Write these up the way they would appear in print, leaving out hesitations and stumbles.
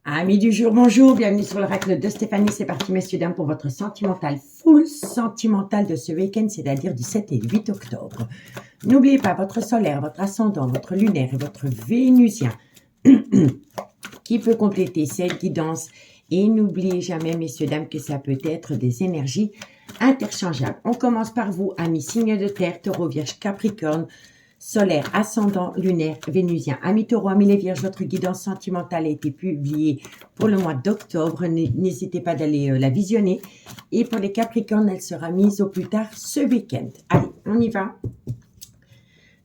Amis du jour, bonjour, bienvenue sur l'oracle de Stéphanie. C'est parti, messieurs, dames, pour votre sentimental, full sentimental de ce week-end, c'est-à-dire du 7 et du 8 octobre. N'oubliez pas votre solaire, votre ascendant, votre lunaire et votre vénusien qui peut compléter cette guidance. Et n'oubliez jamais, messieurs, dames, que ça peut être des énergies interchangeables. On commence par vous, amis signes de terre, taureau, vierge, capricorne, solaire, ascendant, lunaire, vénusien. Amis taureau, amis les vierges, votre guidance sentimentale a été publiée pour le mois d'octobre. N'hésitez pas d'aller la visionner. Et pour les capricornes, elle sera mise au plus tard ce week-end. Allez, on y va.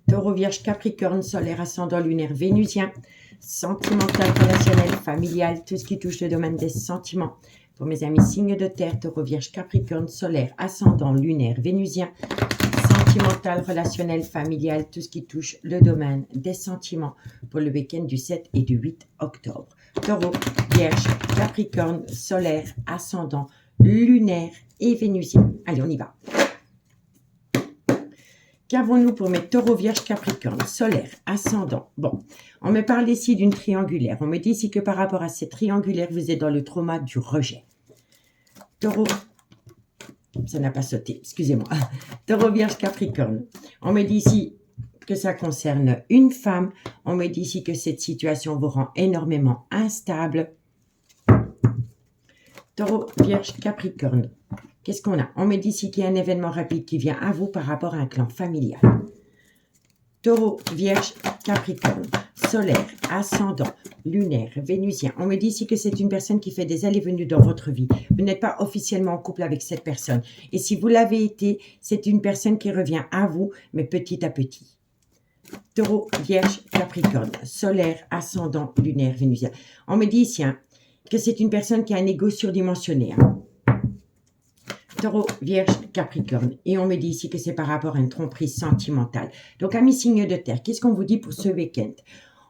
Taureau, vierge, capricorne, solaire, ascendant, lunaire, vénusien. Sentimental, relationnel, familial, tout ce qui touche le domaine des sentiments. Pour mes amis signes de terre, taureau, vierge, capricorne, solaire, ascendant, lunaire, vénusien. Sentimental, relationnel, familial, tout ce qui touche le domaine des sentiments pour le week-end du 7 et du 8 octobre. Taureau, vierge, capricorne, solaire, ascendant, lunaire et vénusien. Allez, on y va. Qu'avons-nous pour mes taureaux, vierge, capricorne, solaire, ascendant? Bon, on me parle ici d'une triangulaire. On me dit ici que par rapport à cette triangulaire, vous êtes dans le trauma du rejet. Taureau, ça n'a pas sauté, excusez-moi. Taureau, vierge, capricorne. On me dit ici que ça concerne une femme. On me dit ici que cette situation vous rend énormément instable. Taureau, vierge, capricorne. Qu'est-ce qu'on a? On me dit ici qu'il y a un événement rapide qui vient à vous par rapport à un clan familial. Taureau, vierge, capricorne, solaire, ascendant, lunaire, vénusien. On me dit ici que c'est une personne qui fait des allées-venues dans votre vie. Vous n'êtes pas officiellement en couple avec cette personne. Et si vous l'avez été, c'est une personne qui revient à vous, mais petit à petit. Taureau, vierge, capricorne, solaire, ascendant, lunaire, vénusien. On me dit ici que c'est une personne qui a un ego surdimensionné. Taureau, vierge, capricorne. Et on me dit ici que c'est par rapport à une tromperie sentimentale. Donc, amis signes de terre, qu'est-ce qu'on vous dit pour ce week-end?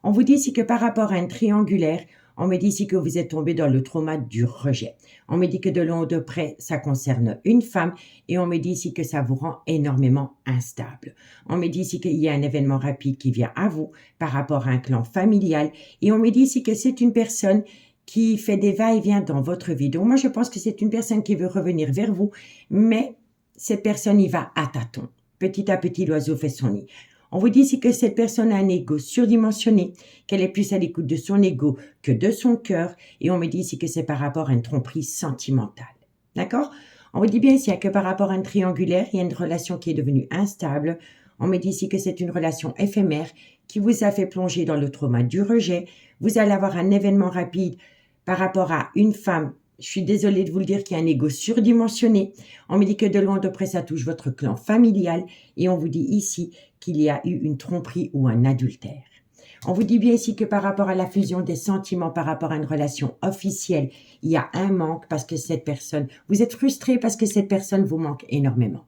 On vous dit ici que par rapport à une triangulaire, on me dit ici que vous êtes tombé dans le trauma du rejet. On me dit que de loin ou de près, ça concerne une femme. Et on me dit ici que ça vous rend énormément instable. On me dit ici qu'il y a un événement rapide qui vient à vous par rapport à un clan familial. Et on me dit ici que c'est une personne qui fait des va-et-vient dans votre vie. Donc, moi, je pense que c'est une personne qui veut revenir vers vous, mais cette personne y va à tâtons. Petit à petit, l'oiseau fait son nid. On vous dit ici que cette personne a un ego surdimensionné, qu'elle est plus à l'écoute de son ego que de son cœur, et on me dit ici que c'est par rapport à une tromperie sentimentale. D'accord? On vous dit bien ici que par rapport à une triangulaire, il y a une relation qui est devenue instable. On me dit ici que c'est une relation éphémère qui vous a fait plonger dans le trauma du rejet. Vous allez avoir un événement rapide par rapport à une femme. Je suis désolée de vous le dire qu'il y a un ego surdimensionné. On me dit que de loin de près, ça touche votre clan familial. Et on vous dit ici qu'il y a eu une tromperie ou un adultère. On vous dit bien ici que par rapport à la fusion des sentiments, par rapport à une relation officielle, il y a un manque parce que cette personne, vous êtes frustré parce que cette personne vous manque énormément.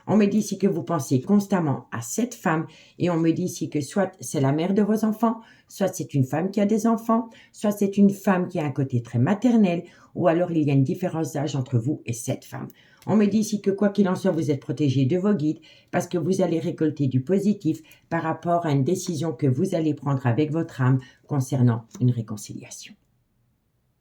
On me dit ici que vous pensez constamment à cette femme et on me dit ici que soit c'est la mère de vos enfants, soit c'est une femme qui a des enfants, soit c'est une femme qui a un côté très maternel ou alors il y a une différence d'âge entre vous et cette femme. On me dit ici que quoi qu'il en soit, vous êtes protégé de vos guides parce que vous allez récolter du positif par rapport à une décision que vous allez prendre avec votre âme concernant une réconciliation.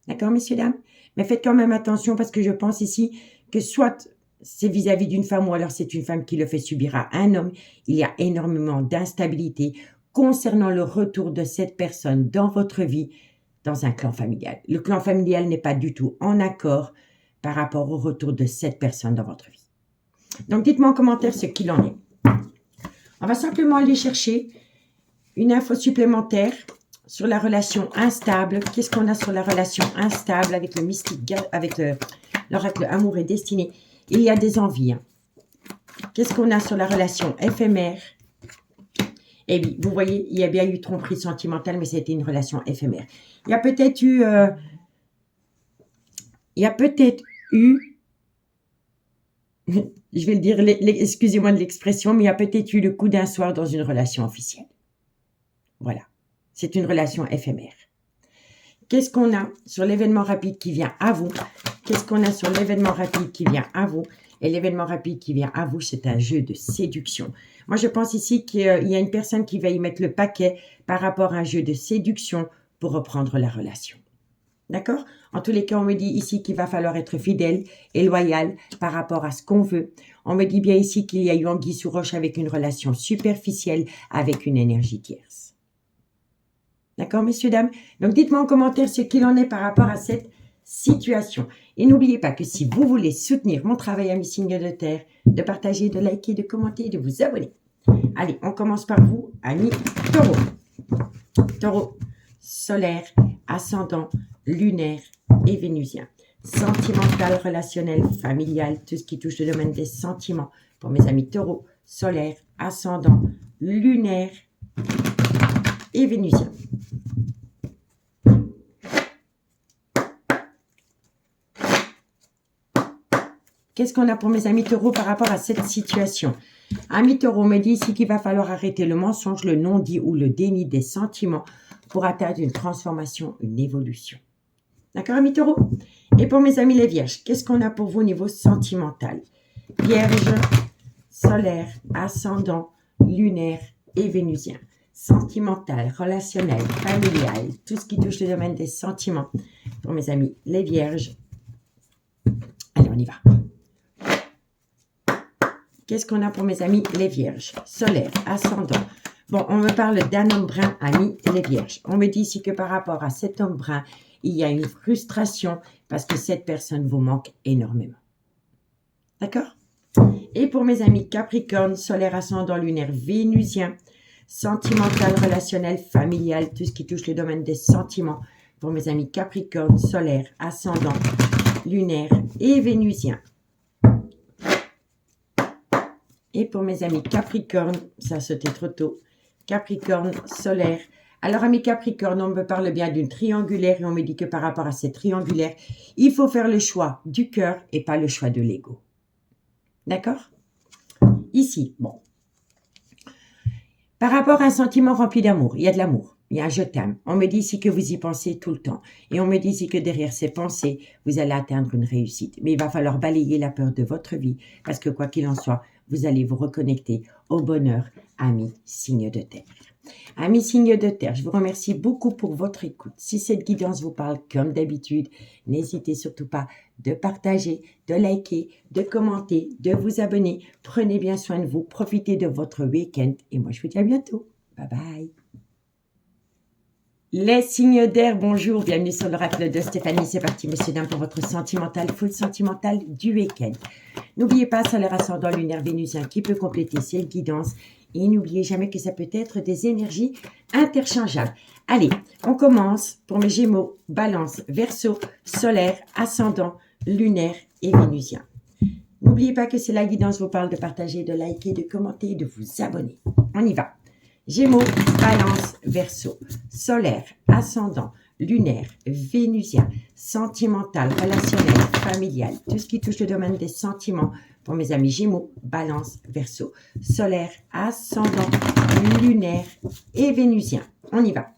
D'accord, messieurs, dames? Mais faites quand même attention parce que je pense ici que soit c'est vis-à-vis d'une femme ou alors c'est une femme qui le fait subir à un homme. Il y a énormément d'instabilité concernant le retour de cette personne dans votre vie, dans un clan familial. Le clan familial n'est pas du tout en accord par rapport au retour de cette personne dans votre vie. Donc, dites-moi en commentaire ce qu'il en est. On va simplement aller chercher une info supplémentaire sur la relation instable. Qu'est-ce qu'on a sur la relation instable avec le mystique, avec l'oracle amour et destinée? Il y a des envies. Qu'est-ce qu'on a sur la relation éphémère? Eh bien, vous voyez, il y a bien eu tromperie sentimentale, mais c'était une relation éphémère. Il y a peut-être eu... je vais le dire, excusez-moi de l'expression, mais il y a peut-être eu le coup d'un soir dans une relation officielle. Voilà. C'est une relation éphémère. Qu'est-ce qu'on a sur l'événement rapide qui vient à vous? Qu'est-ce qu'on a sur l'événement rapide qui vient à vous? Et l'événement rapide qui vient à vous, c'est un jeu de séduction. Moi, je pense ici qu'il y a une personne qui va y mettre le paquet par rapport à un jeu de séduction pour reprendre la relation. D'accord? En tous les cas, on me dit ici qu'il va falloir être fidèle et loyal par rapport à ce qu'on veut. On me dit bien ici qu'il y a eu anguille sous roche avec une relation superficielle avec une énergie tierce. D'accord, messieurs, dames? Donc, dites-moi en commentaire ce qu'il en est par rapport à cette situation. Et n'oubliez pas que si vous voulez soutenir mon travail, amis signes de terre, de partager, de liker, de commenter et de vous abonner. Allez, on commence par vous, amis taureaux. Taureau, solaire, ascendant, lunaire et vénusien. Sentimental, relationnel, familial, tout ce qui touche le domaine des sentiments. Pour mes amis taureaux, solaire, ascendant, lunaire et vénusien. Qu'est-ce qu'on a pour mes amis taureaux par rapport à cette situation? Amis taureaux, me dit ici qu'il va falloir arrêter le mensonge, le non-dit ou le déni des sentiments pour atteindre une transformation, une évolution. D'accord, amis taureaux? Et pour mes amis les vierges, qu'est-ce qu'on a pour vous au niveau sentimental? Vierge, solaire, ascendant, lunaire et vénusien. Sentimental, relationnel, familial, tout ce qui touche le domaine des sentiments. Pour mes amis les vierges. Allez, on y va. Qu'est-ce qu'on a pour mes amis les vierges? Solaire, ascendant. Bon, on me parle d'un homme brun, amis les vierges. On me dit ici que par rapport à cet homme brun, il y a une frustration parce que cette personne vous manque énormément. D'accord? Et pour mes amis Capricorne, solaire, ascendant, lunaire, vénusien, sentimental, relationnel, familial, tout ce qui touche le domaine des sentiments. Pour mes amis Capricorne, solaire, ascendant, lunaire et vénusien. Et pour mes amis Capricorne, ça a sauté trop tôt, Capricorne, solaire. Alors, amis Capricorne, on me parle bien d'une triangulaire et on me dit que par rapport à cette triangulaire, il faut faire le choix du cœur et pas le choix de l'ego. D'accord? Ici, bon. Par rapport à un sentiment rempli d'amour, il y a de l'amour, il y a un je t'aime. On me dit ici que vous y pensez tout le temps. Et on me dit ici que derrière ces pensées, vous allez atteindre une réussite. Mais il va falloir balayer la peur de votre vie parce que quoi qu'il en soit, vous allez vous reconnecter au bonheur, amis signes de terre. Amis signes de terre, je vous remercie beaucoup pour votre écoute. Si cette guidance vous parle comme d'habitude, n'hésitez surtout pas de partager, de liker, de commenter, de vous abonner. Prenez bien soin de vous, profitez de votre week-end et moi je vous dis à bientôt. Bye bye. Les signes d'air, bonjour, bienvenue sur l'oracle de Stéphanie. C'est parti, messieurs, dames, pour votre sentimental, full sentimental du week-end. N'oubliez pas, solaire, ascendant, lunaire, vénusien qui peut compléter cette guidance. Et n'oubliez jamais que ça peut être des énergies interchangeables. Allez, on commence pour mes Gémeaux, Balance, Verseau, solaire, ascendant, lunaire et vénusien. N'oubliez pas que si la guidance vous parle de partager, de liker, de commenter, de vous abonner. On y va. Gémeaux, Balance, Verseau, solaire, ascendant, lunaire, vénusien, sentimental, relationnel, familial, tout ce qui touche le domaine des sentiments pour mes amis Gémeaux, Balance, Verseau, solaire, ascendant, lunaire et vénusien. On y va.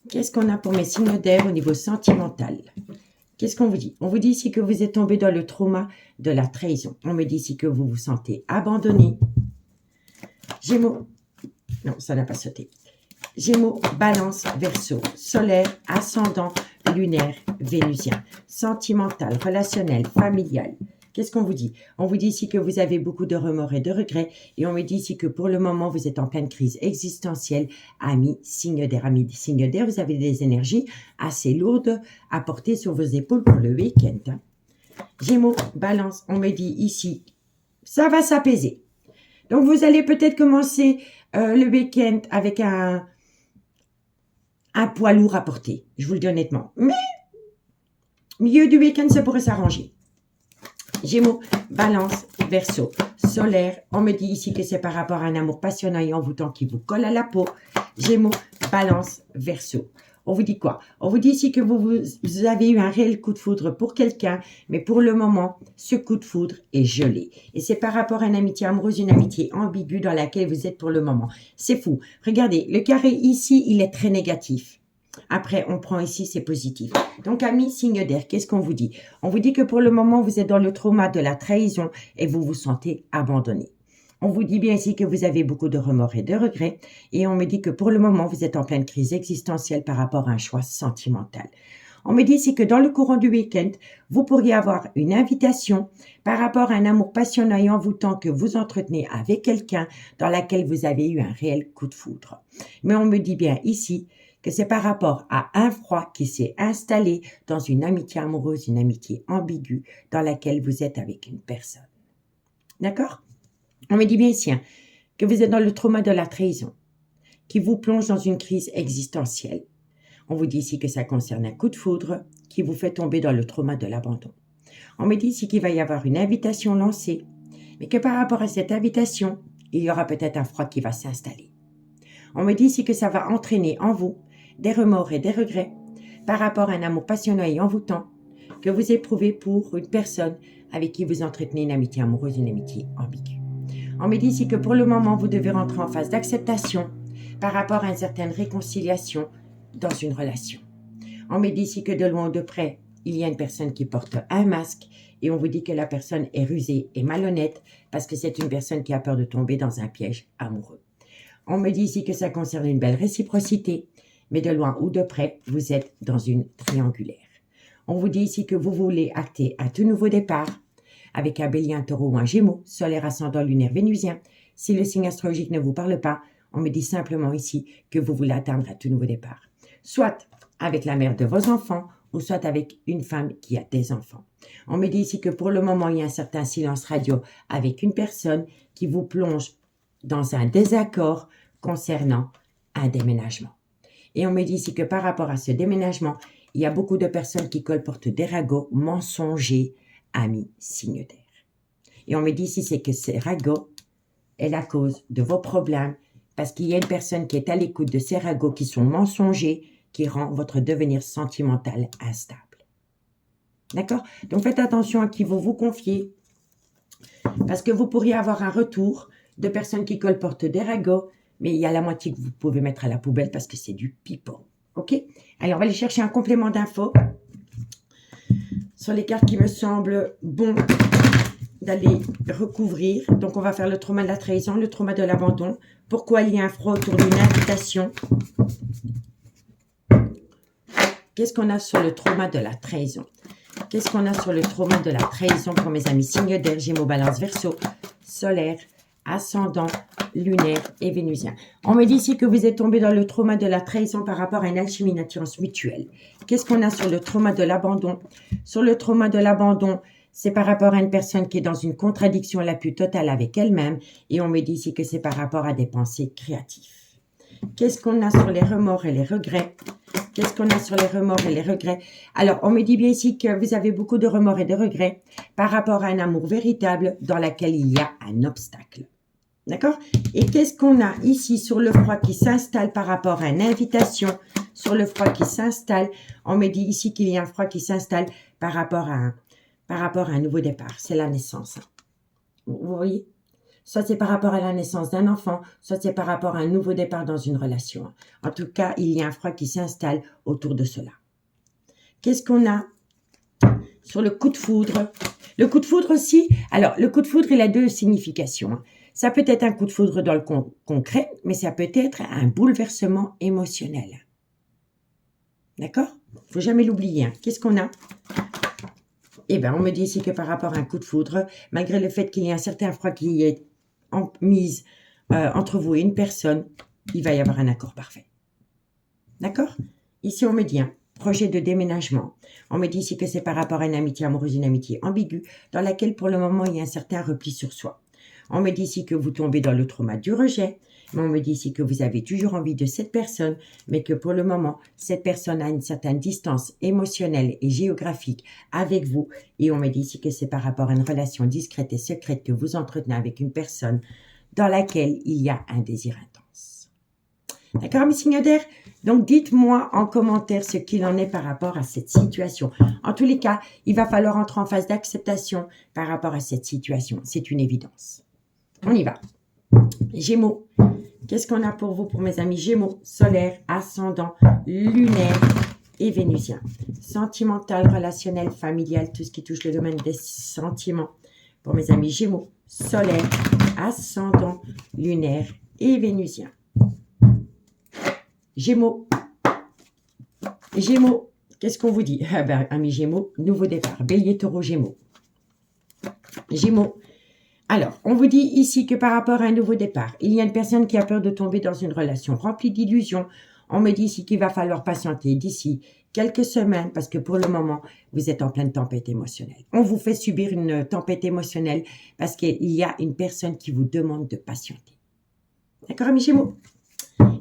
Qu'est-ce qu'on a pour mes signes d'air au niveau sentimental? Qu'est-ce qu'on vous dit? On vous dit ici que vous êtes tombé dans le trauma de la trahison. On me dit ici que vous vous sentez abandonné. Gémeaux, non, ça n'a pas sauté. Gémeaux, Balance, Verseau, solaire, ascendant, lunaire, vénusien, sentimental, relationnel, familial. Qu'est-ce qu'on vous dit? On vous dit ici que vous avez beaucoup de remords et de regrets et on me dit ici que pour le moment, vous êtes en pleine crise existentielle. Amis, signes d'air, vous avez des énergies assez lourdes à porter sur vos épaules pour le week-end. Gémeaux, Balance, on me dit ici, ça va s'apaiser. Donc, vous allez peut-être commencer le week-end avec un poids lourd à porter, je vous le dis honnêtement. Mais, milieu du week-end, ça pourrait s'arranger. Gémeaux, Balance, Verseau, solaire. On me dit ici que c'est par rapport à un amour passionnant et envoûtant qui vous colle à la peau. Gémeaux, Balance, Verseau. On vous dit quoi? On vous dit ici que vous avez eu un réel coup de foudre pour quelqu'un, mais pour le moment, ce coup de foudre est gelé. Et c'est par rapport à une amitié amoureuse, une amitié ambiguë dans laquelle vous êtes pour le moment. C'est fou. Regardez, le carré ici, il est très négatif. Après, on prend ici, c'est positif. Donc, amis, signe d'air, qu'est-ce qu'on vous dit? On vous dit que pour le moment, vous êtes dans le trauma de la trahison et vous vous sentez abandonné. On vous dit bien ici que vous avez beaucoup de remords et de regrets. Et on me dit que pour le moment, vous êtes en pleine crise existentielle par rapport à un choix sentimental. On me dit ici que dans le courant du week-end, vous pourriez avoir une invitation par rapport à un amour passionnel et envoûtant que vous entretenez avec quelqu'un dans laquelle vous avez eu un réel coup de foudre. Mais on me dit bien ici que c'est par rapport à un froid qui s'est installé dans une amitié amoureuse, une amitié ambiguë dans laquelle vous êtes avec une personne. D'accord? On me dit bien ici que vous êtes dans le trauma de la trahison, qui vous plonge dans une crise existentielle. On vous dit ici que ça concerne un coup de foudre qui vous fait tomber dans le trauma de l'abandon. On me dit ici qu'il va y avoir une invitation lancée, mais que par rapport à cette invitation, il y aura peut-être un froid qui va s'installer. On me dit ici que ça va entraîner en vous des remords et des regrets par rapport à un amour passionnel et envoûtant que vous éprouvez pour une personne avec qui vous entretenez une amitié amoureuse, une amitié ambiguë. On me dit ici que pour le moment, vous devez rentrer en phase d'acceptation par rapport à une certaine réconciliation dans une relation. On me dit ici que de loin ou de près, il y a une personne qui porte un masque et on vous dit que la personne est rusée et malhonnête parce que c'est une personne qui a peur de tomber dans un piège amoureux. On me dit ici que ça concerne une belle réciprocité, mais de loin ou de près, vous êtes dans une triangulaire. On vous dit ici que vous voulez acter un tout nouveau départ avec un bélier, un taureau ou un gémeaux, solaire, ascendant, lunaire, vénusien. Si le signe astrologique ne vous parle pas, on me dit simplement ici que vous voulez atteindre un tout nouveau départ. Soit avec la mère de vos enfants, ou soit avec une femme qui a des enfants. On me dit ici que pour le moment, il y a un certain silence radio avec une personne qui vous plonge dans un désaccord concernant un déménagement. Et on me dit ici que par rapport à ce déménagement, il y a beaucoup de personnes qui colportent des ragots mensongers, amis signe d'air. Et on me dit ici c'est que ces ragots est la cause de vos problèmes parce qu'il y a une personne qui est à l'écoute de ces ragots qui sont mensongers qui rend votre devenir sentimental instable. D'accord? Donc faites attention à qui vous vous confiez parce que vous pourriez avoir un retour de personnes qui colportent des ragots, mais il y a la moitié que vous pouvez mettre à la poubelle parce que c'est du pipeau. OK? Allez, on va aller chercher un complément d'infos sur les cartes qui me semblent bon d'aller recouvrir. Donc, on va faire le trauma de la trahison, le trauma de l'abandon. Pourquoi il y a un froid autour d'une invitation? Qu'est-ce qu'on a sur le trauma de la trahison? Qu'est-ce qu'on a sur le trauma de la trahison pour mes amis signes d'air, Gémeaux, Balance, Verseau, solaire, ascendant, lunaire et vénusien. On me dit ici que vous êtes tombé dans le trauma de la trahison par rapport à une alchimie, une attirance mutuelle. Qu'est-ce qu'on a sur le trauma de l'abandon? Sur le trauma de l'abandon, c'est par rapport à une personne qui est dans une contradiction la plus totale avec elle-même. Et on me dit ici que c'est par rapport à des pensées créatives. Qu'est-ce qu'on a sur les remords et les regrets? Qu'est-ce qu'on a sur les remords et les regrets? Alors, on me dit bien ici que vous avez beaucoup de remords et de regrets par rapport à un amour véritable dans lequel il y a un obstacle. D'accord? Et qu'est-ce qu'on a ici sur le froid qui s'installe par rapport à une invitation? Sur le froid qui s'installe, on me dit ici qu'il y a un froid qui s'installe par rapport à un nouveau départ. C'est la naissance. Vous voyez? Soit c'est par rapport à la naissance d'un enfant, soit c'est par rapport à un nouveau départ dans une relation. En tout cas, il y a un froid qui s'installe autour de cela. Qu'est-ce qu'on a sur le coup de foudre? Le coup de foudre aussi, alors le coup de foudre, il a deux significations. Ça peut être un coup de foudre dans le concret, mais ça peut être un bouleversement émotionnel. D'accord? Il ne faut jamais l'oublier. Qu'est-ce qu'on a? Eh bien, on me dit ici que par rapport à un coup de foudre, malgré le fait qu'il y ait un certain froid qui est mise entre vous et une personne, il va y avoir un accord parfait. D'accord? Ici, on me dit un projet de déménagement. On me dit ici que c'est par rapport à une amitié amoureuse, une amitié ambiguë, dans laquelle pour le moment, il y a un certain repli sur soi. On me dit ici que vous tombez dans le trauma du rejet. Mais on me dit ici que vous avez toujours envie de cette personne, mais que pour le moment, cette personne a une certaine distance émotionnelle et géographique avec vous. Et on me dit ici que c'est par rapport à une relation discrète et secrète que vous entretenez avec une personne dans laquelle il y a un désir intense. D'accord, mes signes d'air? Donc, dites-moi en commentaire ce qu'il en est par rapport à cette situation. En tous les cas, il va falloir entrer en phase d'acceptation par rapport à cette situation. C'est une évidence. On y va. Gémeaux. Qu'est-ce qu'on a pour vous, pour mes amis Gémeaux, solaire, ascendant, lunaire et vénusien? Sentimental, relationnel, familial, tout ce qui touche le domaine des sentiments. Pour mes amis Gémeaux, solaire, ascendant lunaire et vénusien. Gémeaux. Gémeaux, qu'est-ce qu'on vous dit? Ah ben, amis Gémeaux, nouveau départ. Bélier, Taureau, Gémeaux. Gémeaux. Alors, on vous dit ici que par rapport à un nouveau départ, il y a une personne qui a peur de tomber dans une relation remplie d'illusions. On me dit ici qu'il va falloir patienter d'ici quelques semaines parce que pour le moment, vous êtes en pleine tempête émotionnelle. On vous fait subir une tempête émotionnelle parce qu'il y a une personne qui vous demande de patienter. D'accord, amis Gémeaux?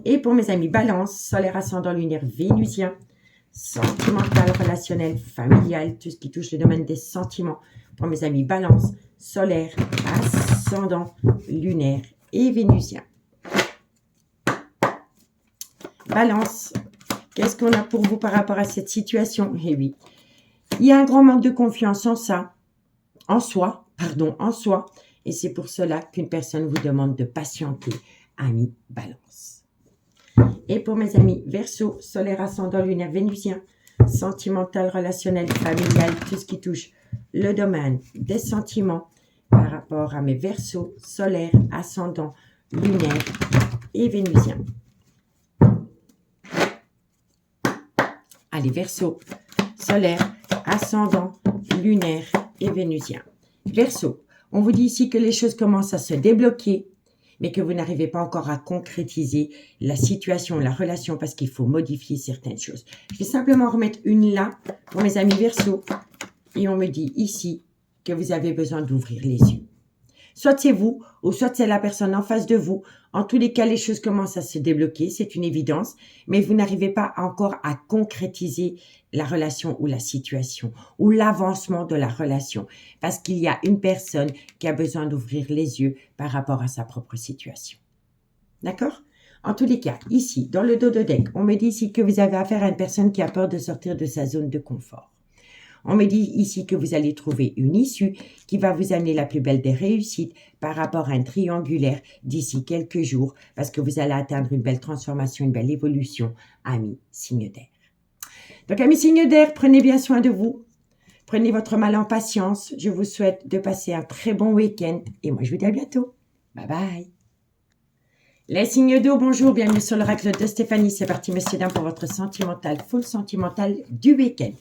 Et pour mes amis Balance, solaire, ascendant, lunaire, vénusien, sentimental, relationnel, familial, tout ce qui touche le domaine des sentiments. Pour mes amis Balance, solaire, ascendant, lunaire et vénusien. Balance, qu'est-ce qu'on a pour vous par rapport à cette situation? Eh oui, il y a un grand manque de confiance en soi, et c'est pour cela qu'une personne vous demande de patienter, amis Balance. Et pour mes amis Verseau, solaire, ascendant, lunaire, vénusien, sentimental, relationnel, familial, tout ce qui touche le domaine des sentiments par rapport à mes Verseaux, solaire, ascendant, lunaire et vénusien. Allez, Verseau, solaire, ascendant, lunaire et vénusien. Verseau, on vous dit ici que les choses commencent à se débloquer, mais que vous n'arrivez pas encore à concrétiser la situation, la relation, parce qu'il faut modifier certaines choses. Je vais simplement remettre une là pour mes amis Verseau, et on me dit ici que vous avez besoin d'ouvrir les yeux. Soit c'est vous, ou soit c'est la personne en face de vous. En tous les cas, les choses commencent à se débloquer, c'est une évidence, mais vous n'arrivez pas encore à concrétiser la relation ou la situation, ou l'avancement de la relation, parce qu'il y a une personne qui a besoin d'ouvrir les yeux par rapport à sa propre situation. D'accord? En tous les cas, ici, dans le dos de deck, on me dit ici que vous avez affaire à une personne qui a peur de sortir de sa zone de confort. On me dit ici que vous allez trouver une issue qui va vous amener la plus belle des réussites par rapport à un triangulaire d'ici quelques jours parce que vous allez atteindre une belle transformation, une belle évolution, amis signe d'air. Donc, amis signe d'air, prenez bien soin de vous. Prenez votre mal en patience. Je vous souhaite de passer un très bon week-end et moi, je vous dis à bientôt. Bye bye. Les signes d'eau, bonjour, bienvenue sur l'oracle de Stéphanie. C'est parti, messieurs, dames, pour votre sentimental, full sentimental du week-end.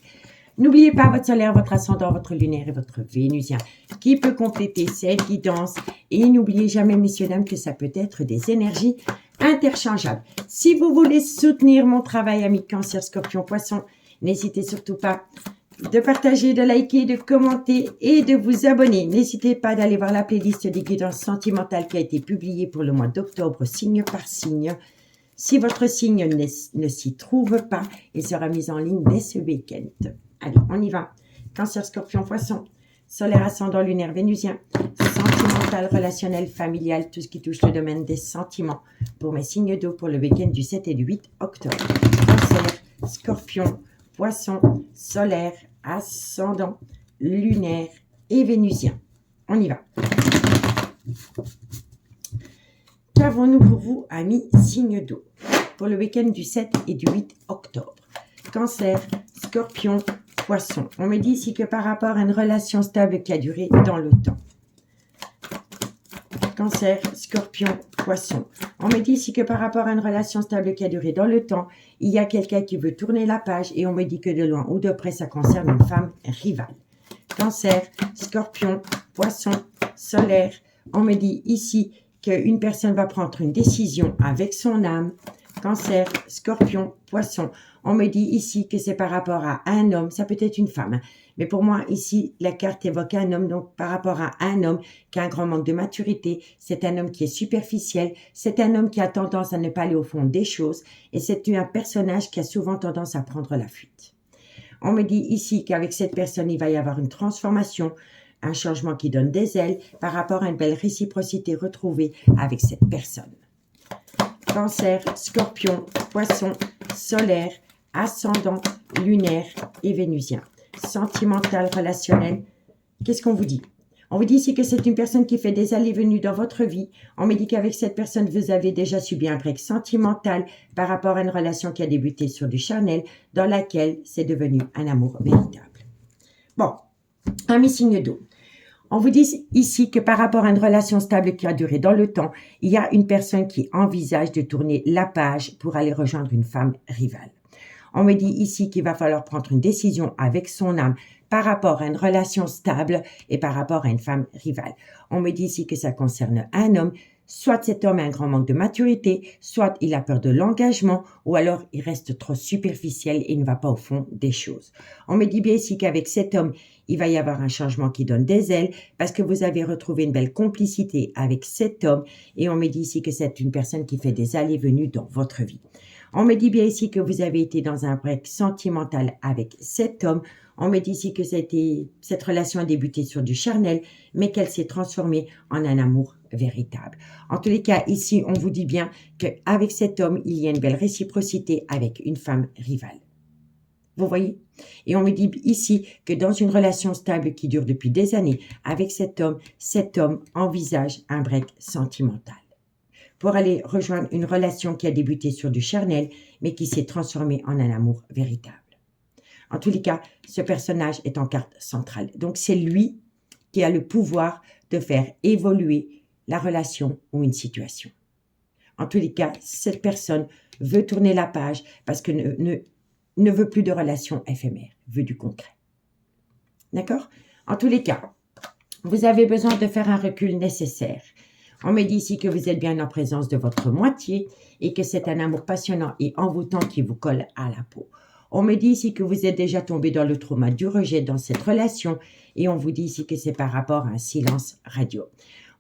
N'oubliez pas votre solaire, votre ascendant, votre lunaire et votre vénusien qui peut compléter cette guidance. Et n'oubliez jamais, messieurs, dames, que ça peut être des énergies interchangeables. Si vous voulez soutenir mon travail, amis Cancer, Scorpion, Poisson, n'hésitez surtout pas de partager, de liker, de commenter et de vous abonner. N'hésitez pas d'aller voir la playlist des guidances sentimentales qui a été publiée pour le mois d'octobre, signe par signe. Si votre signe ne s'y trouve pas, il sera mis en ligne dès ce week-end. Allez, on y va. Cancer, Scorpion, Poisson, solaire, ascendant, lunaire, vénusien, sentimental, relationnel, familial, tout ce qui touche le domaine des sentiments pour mes signes d'eau pour le week-end du 7 et du 8 octobre. Cancer, Scorpion, Poisson, solaire, ascendant, lunaire et vénusien. On y va. Qu'avons-nous pour vous, amis signes d'eau, pour le week-end du 7 et du 8 octobre? Cancer, Scorpion, Poisson. On me dit ici que par rapport à une relation stable qui a duré dans le temps. Cancer, Scorpion, Poisson. On me dit ici que par rapport à une relation stable qui a duré dans le temps, il y a quelqu'un qui veut tourner la page et on me dit que de loin ou de près, ça concerne une femme rivale. Cancer, Scorpion, Poisson, solaire. On me dit ici qu'une personne va prendre une décision avec son âme. Cancer, Scorpion, Poisson. On me dit ici que c'est par rapport à un homme, ça peut être une femme. Mais pour moi, ici, la carte évoque un homme. Donc, par rapport à un homme qui a un grand manque de maturité, c'est un homme qui est superficiel. C'est un homme qui a tendance à ne pas aller au fond des choses. Et c'est un personnage qui a souvent tendance à prendre la fuite. On me dit ici qu'avec cette personne, il va y avoir une transformation, un changement qui donne des ailes par rapport à une belle réciprocité retrouvée avec cette personne. Cancer, Scorpion, Poisson, solaire, ascendant, lunaire et vénusien. Sentimental, relationnel. Qu'est-ce qu'on vous dit? On vous dit ici que c'est une personne qui fait des allées-venues dans votre vie. On me dit qu'avec cette personne, vous avez déjà subi un break sentimental par rapport à une relation qui a débuté sur du charnel, dans laquelle c'est devenu un amour véritable. Bon, amis signes d'eau. On vous dit ici que par rapport à une relation stable qui a duré dans le temps, il y a une personne qui envisage de tourner la page pour aller rejoindre une femme rivale. On me dit ici qu'il va falloir prendre une décision avec son âme par rapport à une relation stable et par rapport à une femme rivale. On me dit ici que ça concerne un homme. Soit cet homme a un grand manque de maturité, soit il a peur de l'engagement, ou alors il reste trop superficiel et ne va pas au fond des choses. On me dit bien ici qu'avec cet homme, il va y avoir un changement qui donne des ailes parce que vous avez retrouvé une belle complicité avec cet homme et on me dit ici que c'est une personne qui fait des allées-venues dans votre vie. On me dit bien ici que vous avez été dans un break sentimental avec cet homme. On me dit ici que cette relation a débuté sur du charnel, mais qu'elle s'est transformée en un amour véritable. En tous les cas, ici, on vous dit bien qu'avec cet homme, il y a une belle réciprocité avec une femme rivale. Vous voyez? Et on me dit ici que dans une relation stable qui dure depuis des années avec cet homme envisage un break sentimental pour aller rejoindre une relation qui a débuté sur du charnel, mais qui s'est transformée en un amour véritable. En tous les cas, ce personnage est en carte centrale. Donc, c'est lui qui a le pouvoir de faire évoluer la relation ou une situation. En tous les cas, cette personne veut tourner la page parce que ne veut plus de relations éphémères, veut du concret. D'accord? En tous les cas, vous avez besoin de faire un recul nécessaire. On me dit ici que vous êtes bien en présence de votre moitié et que c'est un amour passionnant et envoûtant qui vous colle à la peau. On me dit ici que vous êtes déjà tombé dans le trauma du rejet dans cette relation et on vous dit ici que c'est par rapport à un silence radio.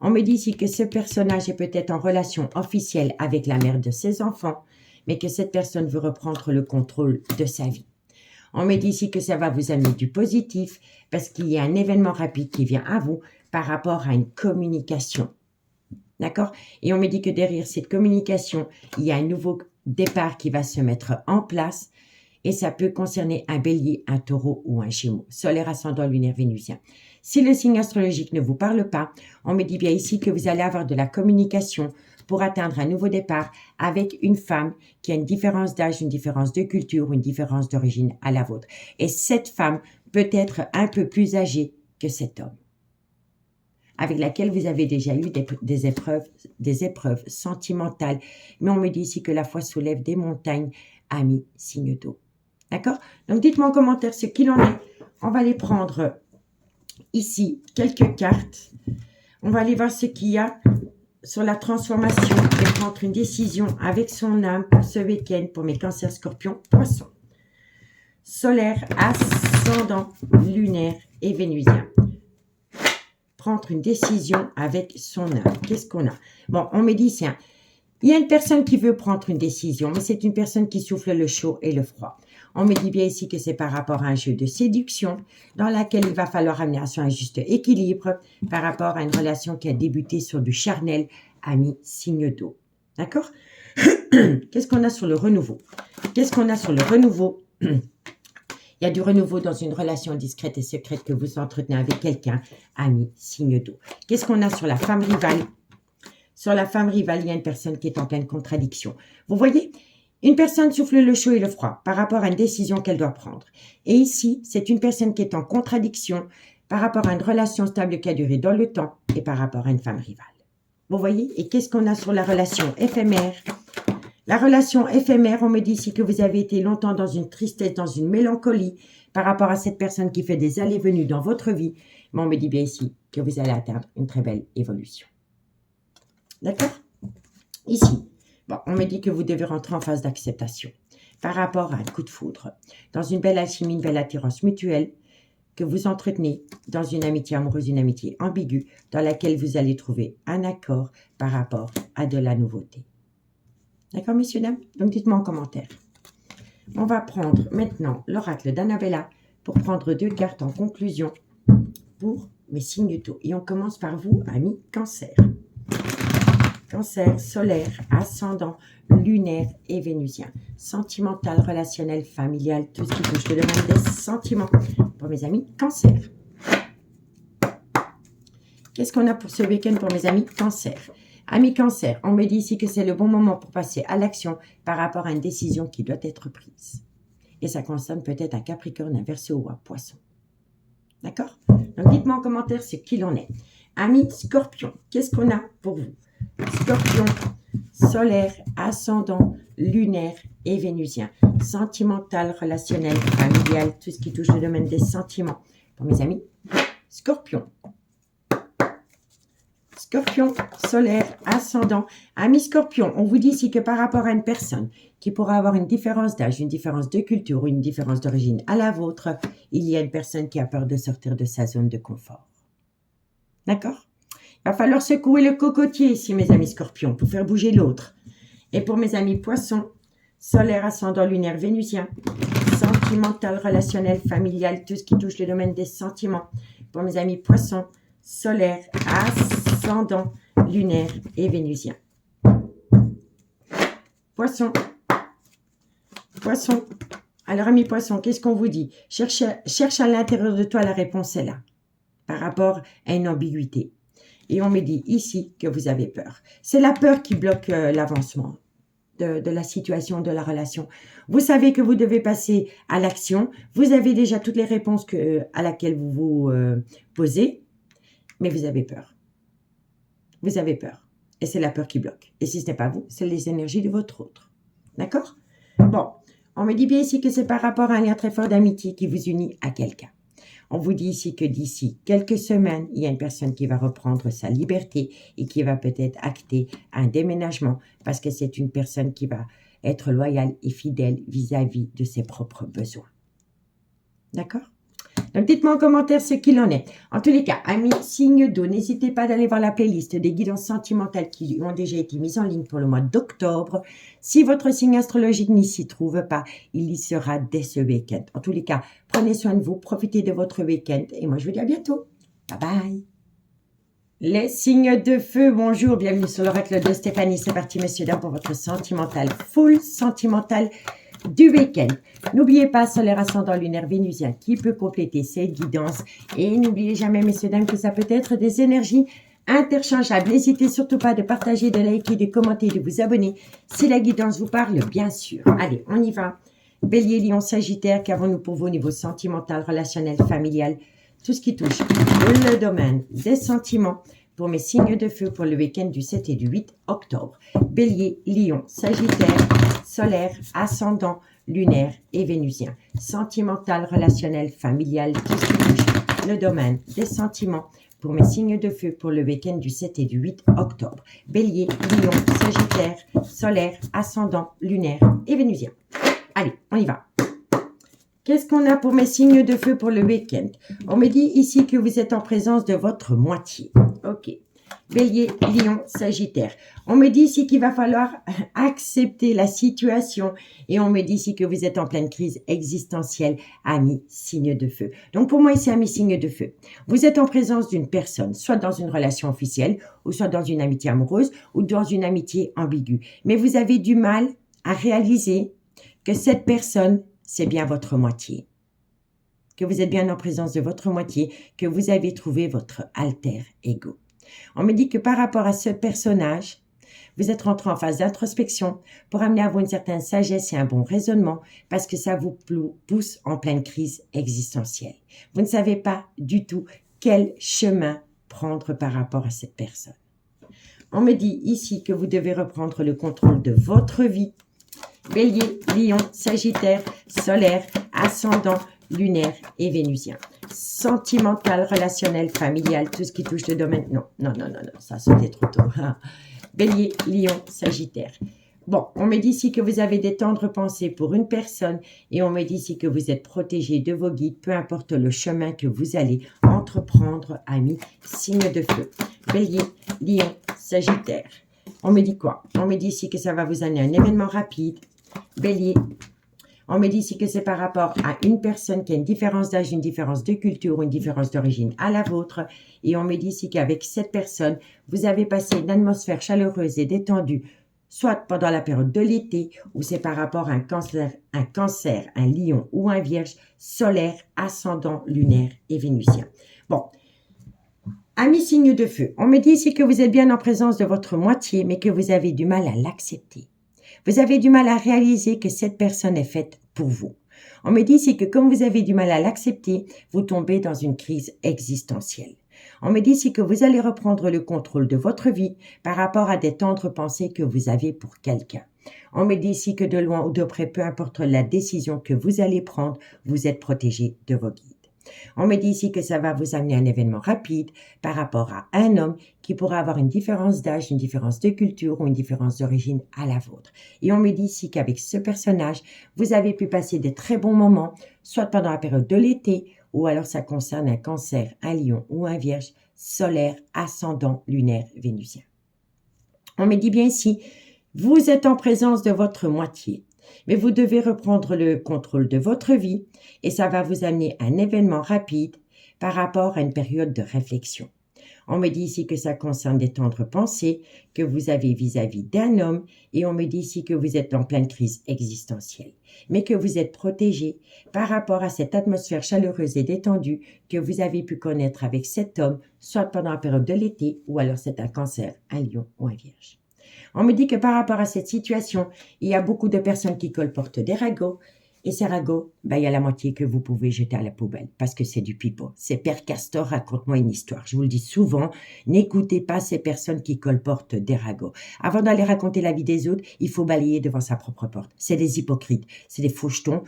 On me dit ici que ce personnage est peut-être en relation officielle avec la mère de ses enfants, mais que cette personne veut reprendre le contrôle de sa vie. On me dit ici que ça va vous amener du positif parce qu'il y a un événement rapide qui vient à vous par rapport à une communication. D'accord? Et on me dit que derrière cette communication, il y a un nouveau départ qui va se mettre en place et ça peut concerner un bélier, un taureau ou un gémeau, solaire, ascendant, lunaire, vénusien. Si le signe astrologique ne vous parle pas, on me dit bien ici que vous allez avoir de la communication pour atteindre un nouveau départ avec une femme qui a une différence d'âge, une différence de culture ou une différence d'origine à la vôtre. Et cette femme peut être un peu plus âgée que cet homme, avec laquelle vous avez déjà eu des épreuves sentimentales. Mais on me dit ici que la foi soulève des montagnes, amis, signe d'eau. D'accord? Donc, dites-moi en commentaire ce qu'il en est. On va aller prendre ici quelques cartes. On va aller voir ce qu'il y a sur la transformation et prendre une décision avec son âme pour ce week-end pour mes cancers, scorpions, poissons. Solaire, ascendant, lunaire et vénusien. Prendre une décision avec son âme. Qu'est-ce qu'on a? Bon, on me dit, il y a une personne qui veut prendre une décision, mais c'est une personne qui souffle le chaud et le froid. On me dit bien ici que c'est par rapport à un jeu de séduction dans laquelle il va falloir amener à un juste équilibre par rapport à une relation qui a débuté sur du charnel, ami, signe d'eau. D'accord? Qu'est-ce qu'on a sur le renouveau? Qu'est-ce qu'on a sur le renouveau? Il y a du renouveau dans une relation discrète et secrète que vous entretenez avec quelqu'un, ami, signe d'eau. Qu'est-ce qu'on a sur la femme rivale? Sur la femme rivale, il y a une personne qui est en pleine contradiction. Vous voyez? Une personne souffle le chaud et le froid par rapport à une décision qu'elle doit prendre. Et ici, c'est une personne qui est en contradiction par rapport à une relation stable qui a duré dans le temps et par rapport à une femme rivale. Vous voyez? Et qu'est-ce qu'on a sur la relation éphémère? La relation éphémère, on me dit ici que vous avez été longtemps dans une tristesse, dans une mélancolie par rapport à cette personne qui fait des allées-venues dans votre vie. Mais on me dit bien ici que vous allez atteindre une très belle évolution. D'accord? Ici, bon, on me dit que vous devez rentrer en phase d'acceptation par rapport à un coup de foudre, dans une belle alchimie, une belle attirance mutuelle que vous entretenez dans une amitié amoureuse, une amitié ambiguë, dans laquelle vous allez trouver un accord par rapport à de la nouveauté. D'accord, messieurs, dames? Donc, dites-moi en commentaire. On va prendre maintenant l'oracle d'Annabella pour prendre 2 cartes en conclusion pour mes signes d'eau. Et on commence par vous, amis Cancer. Cancer, solaire, ascendant, lunaire et vénusien. Sentimental, relationnel, familial, tout ce qui touche le domaine des sentiments. Pour mes amis Cancer. Qu'est-ce qu'on a pour ce week-end pour mes amis Cancer? Amis Cancer, on me dit ici que c'est le bon moment pour passer à l'action par rapport à une décision qui doit être prise. Et ça concerne peut-être un Capricorne, un Verseau ou un Poisson. D'accord? Donc, dites-moi en commentaire ce qu'il en est. Amis Scorpion, qu'est-ce qu'on a pour vous? Scorpion, solaire, ascendant, lunaire et vénusien. Sentimental, relationnel, familial, tout ce qui touche le domaine des sentiments. Pour mes amis, Scorpion. Scorpion, solaire, ascendant. Amis Scorpion, on vous dit ici que par rapport à une personne qui pourra avoir une différence d'âge, une différence de culture ou une différence d'origine à la vôtre, il y a une personne qui a peur de sortir de sa zone de confort. D'accord? Il va falloir secouer le cocotier ici, mes amis Scorpions, pour faire bouger l'autre. Et pour mes amis Poissons, solaire, ascendant, lunaire, vénusien, sentimental, relationnel, familial, tout ce qui touche le domaine des sentiments. Pour mes amis Poissons, solaire, ascendant, lunaire et vénusien. Poissons. Poissons. Alors, amis Poissons, qu'est-ce qu'on vous dit? Cherche à l'intérieur de toi, la réponse est là, par rapport à une ambiguïté. Et on me dit ici que vous avez peur. C'est la peur qui bloque l'avancement de la situation, de la relation. Vous savez que vous devez passer à l'action. Vous avez déjà toutes les réponses à laquelle vous vous posez, mais vous avez peur. Vous avez peur. Et c'est la peur qui bloque. Et si ce n'est pas vous, c'est les énergies de votre autre. D'accord? Bon, on me dit bien ici que c'est par rapport à un lien très fort d'amitié qui vous unit à quelqu'un. On vous dit ici que d'ici quelques semaines, il y a une personne qui va reprendre sa liberté et qui va peut-être acter un déménagement parce que c'est une personne qui va être loyale et fidèle vis-à-vis de ses propres besoins. D'accord? Donc, dites-moi en commentaire ce qu'il en est. En tous les cas, amis signes d'eau, n'hésitez pas d'aller voir la playlist des guidances sentimentales qui ont déjà été mises en ligne pour le mois d'octobre. Si votre signe astrologique n'y s'y trouve pas, il y sera dès ce week-end. En tous les cas, prenez soin de vous, profitez de votre week-end et moi je vous dis à bientôt. Bye bye. Les signes de feu, bonjour, bienvenue sur l'oracle de Stéphanie. C'est parti, messieurs, dames, pour votre sentimental, full sentimental du week-end. N'oubliez pas solaire, ascendant, lunaire, vénusien qui peut compléter cette guidance. Et n'oubliez jamais, messieurs, dames, que ça peut être des énergies interchangeables. N'hésitez surtout pas de partager, de liker, de commenter, de vous abonner si la guidance vous parle, bien sûr. Allez, on y va. Bélier, Lion, Sagittaire, qu'avons-nous pour vous au niveau sentimental, relationnel, familial, tout ce qui touche le domaine des sentiments pour mes signes de feu pour le week-end du 7 et du 8 octobre. Bélier, Lion, Sagittaire, solaire, ascendant, lunaire et vénusien. Sentimental, relationnel, familial, tout ce qui touche le domaine des sentiments pour mes signes de feu pour le week-end du 7 et du 8 octobre. Bélier, Lion, Sagittaire, solaire, ascendant, lunaire et vénusien. Allez, on y va. Qu'est-ce qu'on a pour mes signes de feu pour le week-end? On me dit ici que vous êtes en présence de votre moitié. Ok. Bélier, Lion, Sagittaire. On me dit ici qu'il va falloir accepter la situation et on me dit ici que vous êtes en pleine crise existentielle, amis signe de feu. Donc pour moi ici, amis signe de feu, vous êtes en présence d'une personne, soit dans une relation officielle ou soit dans une amitié amoureuse ou dans une amitié ambiguë. Mais vous avez du mal à réaliser que cette personne, c'est bien votre moitié. Que vous êtes bien en présence de votre moitié, que vous avez trouvé votre alter ego. On me dit que par rapport à ce personnage, vous êtes rentré en phase d'introspection pour amener à vous une certaine sagesse et un bon raisonnement parce que ça vous pousse en pleine crise existentielle. Vous ne savez pas du tout quel chemin prendre par rapport à cette personne. On me dit ici que vous devez reprendre le contrôle de votre vie. Bélier, Lion, Sagittaire, solaire, ascendant, lunaire et vénusien. Sentimental, relationnel, familial, tout ce qui touche le domaine. Non, ça c'était trop tôt. Bélier, Lion, Sagittaire. Bon, on me dit ici que vous avez des tendres pensées pour une personne et on me dit ici que vous êtes protégé de vos guides, peu importe le chemin que vous allez entreprendre, amis, signe de feu. Bélier, Lion, Sagittaire. On me dit quoi? On me dit ici que ça va vous amener un événement rapide. Bélier, on me dit ici que c'est par rapport à une personne qui a une différence d'âge, une différence de culture ou une différence d'origine à la vôtre. Et on me dit ici qu'avec cette personne, vous avez passé une atmosphère chaleureuse et détendue, soit pendant la période de l'été, ou c'est par rapport à un cancer, un lion ou un vierge, solaire, ascendant, lunaire et vénusien. Bon. Amis signes de feu, on me dit ici que vous êtes bien en présence de votre moitié, mais que vous avez du mal à l'accepter. Vous avez du mal à réaliser que cette personne est faite pour vous. On me dit ici que comme vous avez du mal à l'accepter, vous tombez dans une crise existentielle. On me dit ici que vous allez reprendre le contrôle de votre vie par rapport à des tendres pensées que vous avez pour quelqu'un. On me dit ici que de loin ou de près, peu importe la décision que vous allez prendre, vous êtes protégé de vos guides. On me dit ici que ça va vous amener à un événement rapide par rapport à un homme qui pourra avoir une différence d'âge, une différence de culture ou une différence d'origine à la vôtre. Et on me dit ici qu'avec ce personnage, vous avez pu passer des très bons moments, soit pendant la période de l'été, ou alors ça concerne un cancer, un lion ou un vierge, solaire, ascendant, lunaire, vénusien. On me dit bien ici, vous êtes en présence de votre moitié. Mais vous devez reprendre le contrôle de votre vie et ça va vous amener à un événement rapide par rapport à une période de réflexion. On me dit ici que ça concerne des tendres pensées que vous avez vis-à-vis d'un homme et on me dit ici que vous êtes en pleine crise existentielle, mais que vous êtes protégé par rapport à cette atmosphère chaleureuse et détendue que vous avez pu connaître avec cet homme, soit pendant la période de l'été ou alors c'est un cancer, un lion ou un vierge. On me dit que par rapport à cette situation, il y a beaucoup de personnes qui colportent des ragots. Et ces ragots, il y a la moitié que vous pouvez jeter à la poubelle parce que c'est du pipeau. C'est Père Castor, raconte-moi une histoire. Je vous le dis souvent, n'écoutez pas ces personnes qui colportent des ragots. Avant d'aller raconter la vie des autres, il faut balayer devant sa propre porte. C'est des hypocrites, c'est des fauchetons,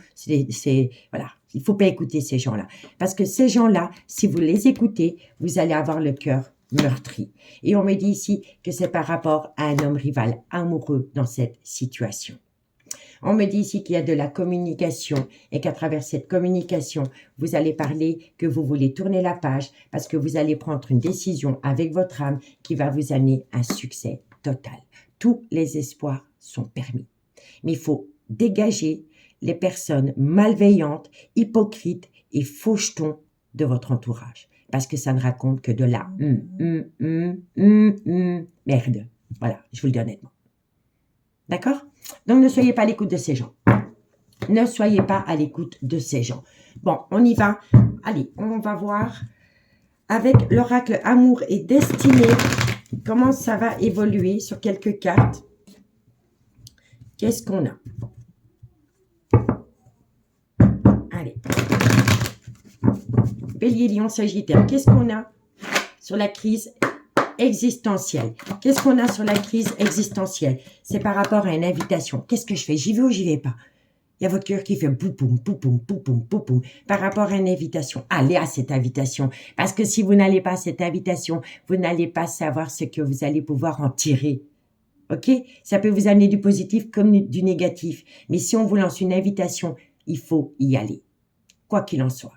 voilà. Il faut pas écouter ces gens-là. Parce que ces gens-là, si vous les écoutez, vous allez avoir le cœur meurtri. Et on me dit ici que c'est par rapport à un homme rival amoureux dans cette situation. On me dit ici qu'il y a de la communication et qu'à travers cette communication, vous allez parler que vous voulez tourner la page parce que vous allez prendre une décision avec votre âme qui va vous amener un succès total. Tous les espoirs sont permis. Mais il faut dégager les personnes malveillantes, hypocrites et fauchetons de votre entourage. Parce que ça ne raconte que de la merde. Voilà, je vous le dis honnêtement. D'accord? Donc, ne soyez pas à l'écoute de ces gens. Ne soyez pas à l'écoute de ces gens. Bon, on y va. Allez, on va voir avec l'oracle Amour et Destinée comment ça va évoluer sur quelques cartes. Qu'est-ce qu'on a? Allez. Bélier, Lion, Sagittaire. Qu'est-ce qu'on a sur la crise existentielle? Qu'est-ce qu'on a sur la crise existentielle? C'est par rapport à une invitation. Qu'est-ce que je fais? J'y vais ou j'y vais pas? Il y a votre cœur qui fait poupoum, poupoum, poupoum, poupoum. Par rapport à une invitation, allez à cette invitation. Parce que si vous n'allez pas à cette invitation, vous n'allez pas savoir ce que vous allez pouvoir en tirer. OK? Ça peut vous amener du positif comme du négatif. Mais si on vous lance une invitation, il faut y aller. Quoi qu'il en soit.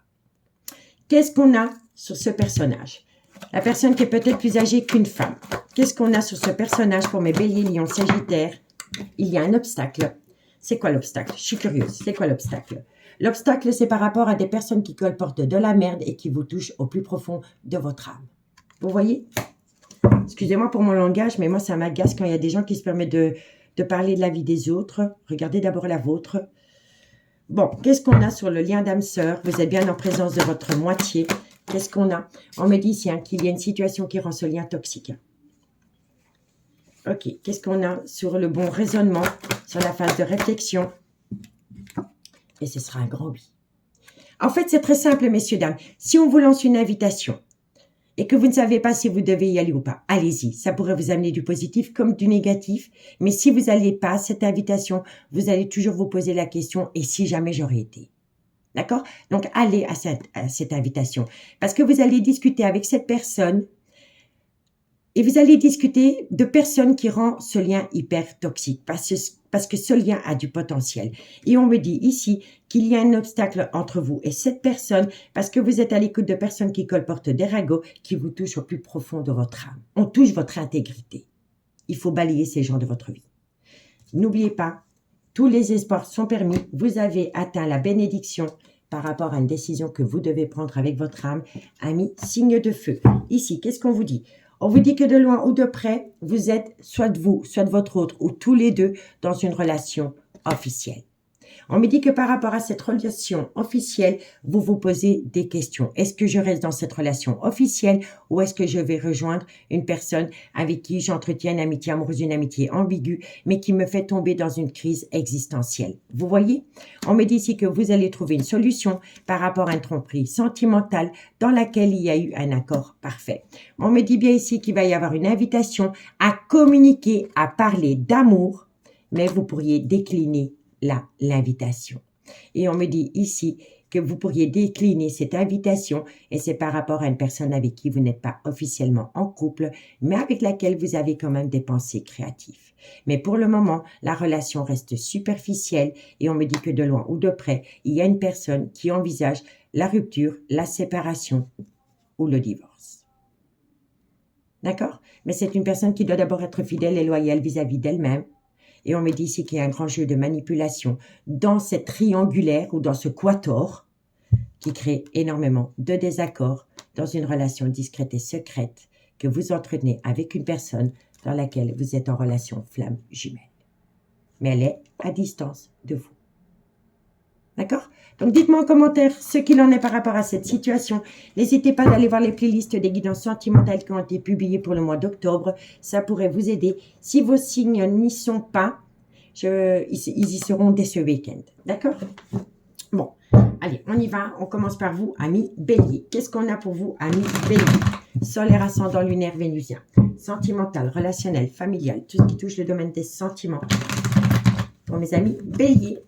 Qu'est-ce qu'on a sur ce personnage? La personne qui est peut-être plus âgée qu'une femme. Qu'est-ce qu'on a sur ce personnage pour mes béliers, lions, sagittaires? Il y a un obstacle. C'est quoi l'obstacle? Je suis curieuse. C'est quoi l'obstacle? L'obstacle, c'est par rapport à des personnes qui colportent de la merde et qui vous touchent au plus profond de votre âme. Vous voyez? Excusez-moi pour mon langage, mais moi, ça m'agace quand il y a des gens qui se permettent de parler de la vie des autres. Regardez d'abord la vôtre. Bon, qu'est-ce qu'on a sur le lien d'âme-sœur? Vous êtes bien en présence de votre moitié. Qu'est-ce qu'on a? On me dit ici qu'il y a une situation qui rend ce lien toxique. Ok, qu'est-ce qu'on a sur le bon raisonnement, sur la phase de réflexion? Et ce sera un grand oui. En fait, c'est très simple, messieurs, dames. Si on vous lance une invitation et que vous ne savez pas si vous devez y aller ou pas, allez-y. Ça pourrait vous amener du positif comme du négatif. Mais si vous n'allez pas à cette invitation, vous allez toujours vous poser la question « et si jamais j'aurais été ?» D'accord? Donc, allez à cette invitation. Parce que vous allez discuter avec cette personne et vous allez discuter de personnes qui rendent ce lien hyper toxique. Parce que ce lien a du potentiel. Et on me dit ici qu'il y a un obstacle entre vous et cette personne parce que vous êtes à l'écoute de personnes qui colportent des ragots qui vous touchent au plus profond de votre âme. On touche votre intégrité. Il faut balayer ces gens de votre vie. N'oubliez pas, tous les espoirs sont permis. Vous avez atteint la bénédiction par rapport à une décision que vous devez prendre avec votre âme. Ami, signe de feu. Ici, qu'est-ce qu'on vous dit? On vous dit que de loin ou de près, vous êtes soit de vous, soit de votre autre, ou tous les deux dans une relation officielle. On me dit que par rapport à cette relation officielle, vous vous posez des questions. Est-ce que je reste dans cette relation officielle ou est-ce que je vais rejoindre une personne avec qui j'entretiens une amitié amoureuse, une amitié ambiguë, mais qui me fait tomber dans une crise existentielle? Vous voyez? On me dit ici que vous allez trouver une solution par rapport à une tromperie sentimentale dans laquelle il y a eu un accord parfait. On me dit bien ici qu'il va y avoir une invitation à communiquer, à parler d'amour, mais vous pourriez décliner l'invitation. Et on me dit ici que vous pourriez décliner cette invitation et c'est par rapport à une personne avec qui vous n'êtes pas officiellement en couple, mais avec laquelle vous avez quand même des pensées créatives. Mais pour le moment, la relation reste superficielle et on me dit que de loin ou de près, il y a une personne qui envisage la rupture, la séparation ou le divorce. D'accord? Mais c'est une personne qui doit d'abord être fidèle et loyale vis-à-vis d'elle-même. Et on me dit ici qu'il y a un grand jeu de manipulation dans cette triangulaire ou dans ce quator qui crée énormément de désaccords dans une relation discrète et secrète que vous entretenez avec une personne dans laquelle vous êtes en relation flamme jumelle. Mais elle est à distance de vous. D'accord? Donc dites-moi en commentaire ce qu'il en est par rapport à cette situation. N'hésitez pas d'aller voir les playlists des guidances sentimentales qui ont été publiées pour le mois d'octobre. Ça pourrait vous aider. Si vos signes n'y sont pas, ils y seront dès ce week-end. D'accord? Bon, allez, on y va. On commence par vous, amis Bélier. Qu'est-ce qu'on a pour vous, amis Bélier? Solaire, ascendant, lunaire, vénusien. Sentimental, relationnel, familial, tout ce qui touche le domaine des sentiments. Pour mes amis Bélier.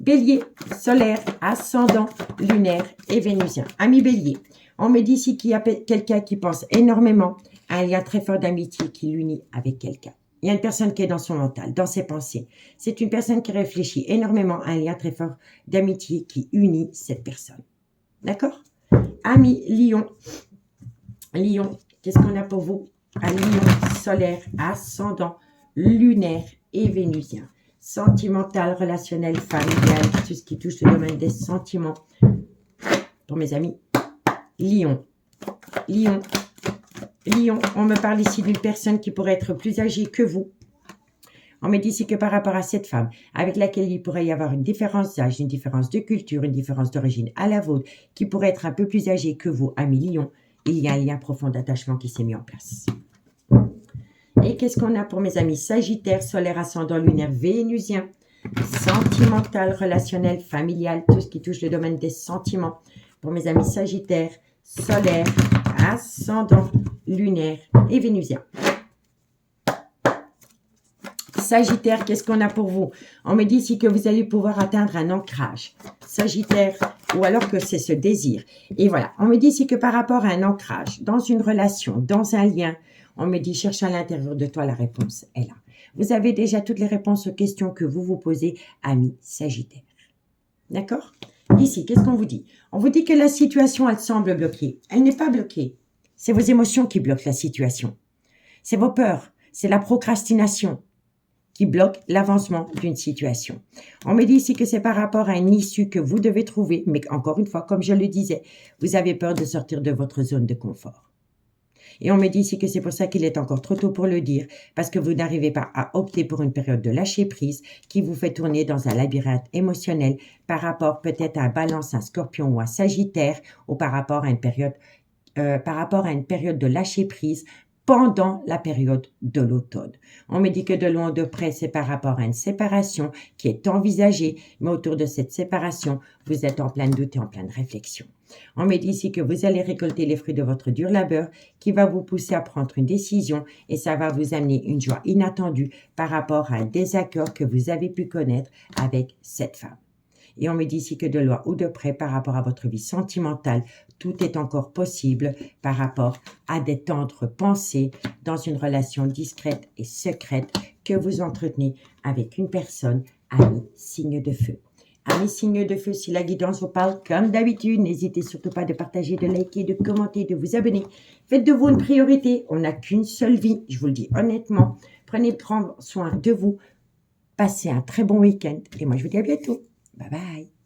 Bélier, solaire, ascendant, lunaire et vénusien. Ami Bélier, on me dit ici qu'il y a quelqu'un qui pense énormément à un lien très fort d'amitié qui l'unit avec quelqu'un. Il y a une personne qui est dans son mental, dans ses pensées. C'est une personne qui réfléchit énormément à un lien très fort d'amitié qui unit cette personne. D'accord? Ami Lion. Lion, qu'est-ce qu'on a pour vous? Un Lion, solaire, ascendant, lunaire et vénusien. Sentimental, relationnel, familial, tout ce qui touche le domaine des sentiments. Pour mes amis, Lion. Lion. Lion, on me parle ici d'une personne qui pourrait être plus âgée que vous. On me dit ici que par rapport à cette femme, avec laquelle il pourrait y avoir une différence d'âge, une différence de culture, une différence d'origine à la vôtre, qui pourrait être un peu plus âgée que vous, ami Lion, il y a un lien profond d'attachement qui s'est mis en place. Et qu'est-ce qu'on a pour mes amis Sagittaire, solaire, ascendant, lunaire, vénusien, sentimental, relationnel, familial, tout ce qui touche le domaine des sentiments. Pour mes amis Sagittaire, solaire, ascendant, lunaire et vénusien. Sagittaire, qu'est-ce qu'on a pour vous? On me dit ici que vous allez pouvoir atteindre un ancrage. Sagittaire, ou alors que c'est ce désir. Et voilà, on me dit ici que par rapport à un ancrage, dans une relation, dans un lien, on me dit, cherche à l'intérieur de toi, la réponse est là. Vous avez déjà toutes les réponses aux questions que vous vous posez, amis Sagittaire. D'accord? Ici, qu'est-ce qu'on vous dit? On vous dit que la situation, elle semble bloquée. Elle n'est pas bloquée. C'est vos émotions qui bloquent la situation. C'est vos peurs. C'est la procrastination qui bloque l'avancement d'une situation. On me dit ici que c'est par rapport à une issue que vous devez trouver, mais encore une fois, comme je le disais, vous avez peur de sortir de votre zone de confort. Et on me dit ici que c'est pour ça qu'il est encore trop tôt pour le dire, parce que vous n'arrivez pas à opter pour une période de lâcher prise qui vous fait tourner dans un labyrinthe émotionnel par rapport peut-être à un Balance, un Scorpion ou un Sagittaire, ou par rapport à une période de lâcher prise pendant la période de l'automne. On me dit que de loin ou de près, c'est par rapport à une séparation qui est envisagée, mais autour de cette séparation, vous êtes en plein doute et en pleine réflexion. On me dit ici que vous allez récolter les fruits de votre dur labeur qui va vous pousser à prendre une décision et ça va vous amener une joie inattendue par rapport à un désaccord que vous avez pu connaître avec cette femme. Et on me dit ici que de loin ou de près par rapport à votre vie sentimentale, tout est encore possible par rapport à des tendres pensées dans une relation discrète et secrète que vous entretenez avec une personne, ami signe de feu. Amis signes de feu, si la guidance vous parle comme d'habitude, n'hésitez surtout pas de partager, de liker, de commenter, de vous abonner. Faites de vous une priorité, on n'a qu'une seule vie, je vous le dis honnêtement. Prenez grand soin de vous, passez un très bon week-end et moi je vous dis à bientôt. Bye bye.